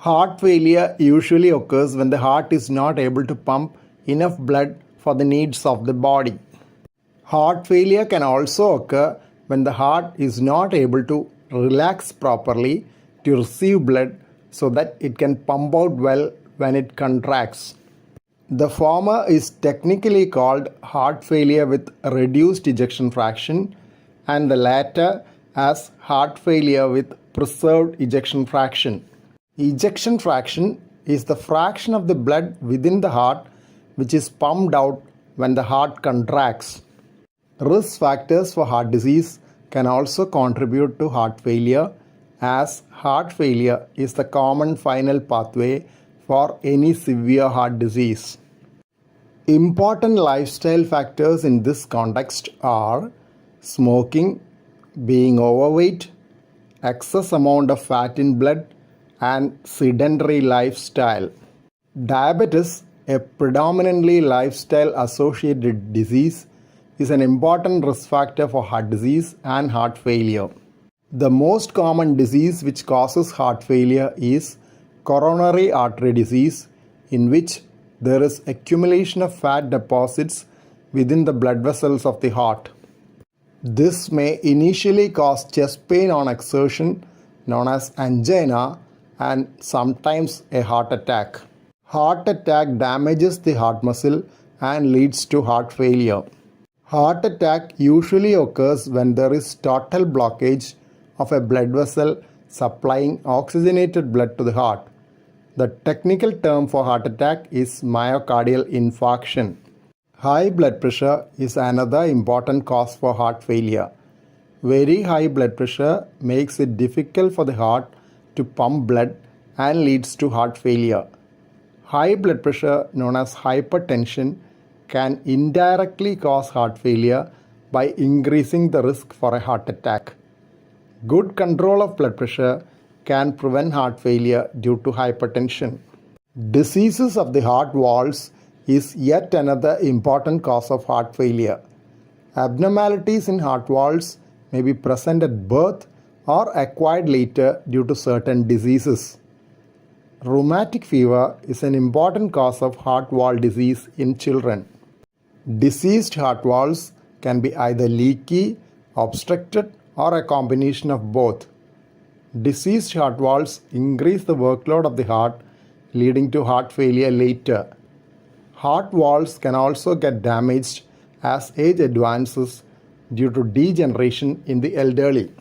Heart failure usually occurs when the heart is not able to pump enough blood for the needs of the body. Heart failure can also occur when the heart is not able to relax properly to receive blood so that it can pump out well when it contracts. The former is technically called heart failure with reduced ejection fraction, and the latter as heart failure with preserved ejection fraction. Ejection fraction is the fraction of the blood within the heart which is pumped out when the heart contracts. Risk factors for heart disease can also contribute to heart failure, as heart failure is the common final pathway for any severe heart disease. Important lifestyle factors in this context are smoking, being overweight, excess amount of fat in blood, and sedentary lifestyle. Diabetes, a predominantly lifestyle associated disease, is an important risk factor for heart disease and heart failure. The most common disease which causes heart failure is coronary artery disease, in which there is accumulation of fat deposits within the blood vessels of the heart. This may initially cause chest pain on exertion, known as angina, and sometimes a heart attack. Heart attack damages the heart muscle and leads to heart failure. Heart attack usually occurs when there is total blockage of a blood vessel supplying oxygenated blood to the heart. The technical term for heart attack is myocardial infarction. High blood pressure is another important cause for heart failure. Very high blood pressure makes it difficult for the heart to pump blood and leads to heart failure. High blood pressure, known as hypertension, can indirectly cause heart failure by increasing the risk for a heart attack. Good control of blood pressure can prevent heart failure due to hypertension. Diseases of the heart valves is yet another important cause of heart failure. Abnormalities in heart valves may be present at birth or acquired later due to certain diseases. Rheumatic fever is an important cause of heart valve disease in children. Diseased heart valves can be either leaky, obstructed, or a combination of both. Diseased heart valves increase the workload of the heart, leading to heart failure later. Heart valves can also get damaged as age advances due to degeneration in the elderly.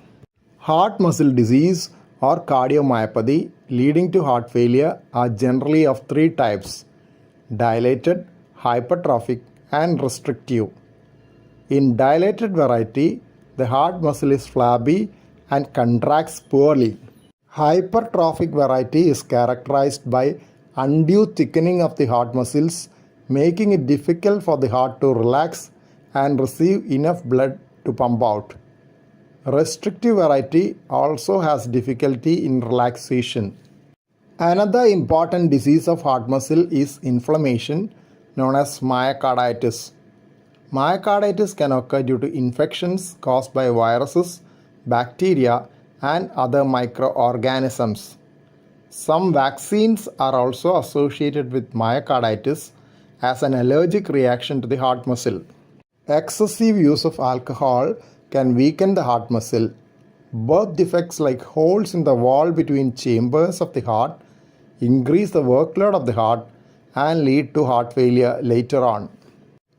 Heart muscle disease or cardiomyopathy leading to heart failure are generally of three types: dilated, hypertrophic, and restrictive. In dilated variety, the heart muscle is flabby and contracts poorly. Hypertrophic variety is characterized by undue thickening of the heart muscles, making it difficult for the heart to relax and receive enough blood to pump out. Restrictive variety also has difficulty in relaxation. Another important disease of heart muscle is inflammation, known as myocarditis. Myocarditis can occur due to infections caused by viruses, bacteria, and other microorganisms. Some vaccines are also associated with myocarditis as an allergic reaction to the heart muscle. Excessive use of alcohol can weaken the heart muscle. Birth defects like holes in the wall between chambers of the heart increase the workload of the heart and lead to heart failure later on.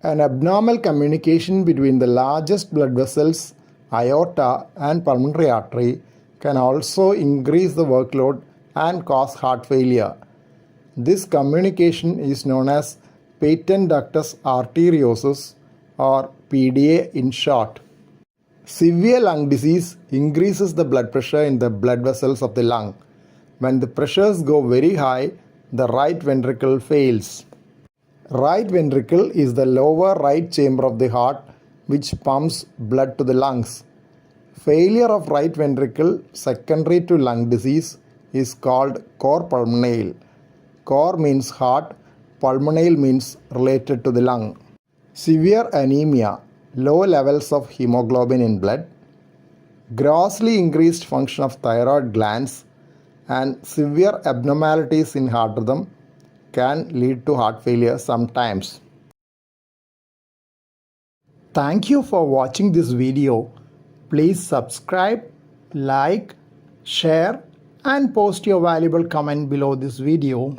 An abnormal communication between the largest blood vessels, aorta, and pulmonary artery can also increase the workload and cause heart failure. This communication is known as patent ductus arteriosus, or PDA in short. Severe lung disease increases the blood pressure in the blood vessels of the lung. When the pressures go very high, the right ventricle fails. Right ventricle is the lower right chamber of the heart which pumps blood to the lungs. Failure of right ventricle secondary to lung disease is called cor pulmonale. Cor means heart, pulmonale means related to the lung. Severe anemia, low levels of hemoglobin in blood, grossly increased function of thyroid glands, and severe abnormalities in heart rhythm can lead to heart failure sometimes. Thank you for watching this video. Please subscribe, like, share and post your valuable comment below this video.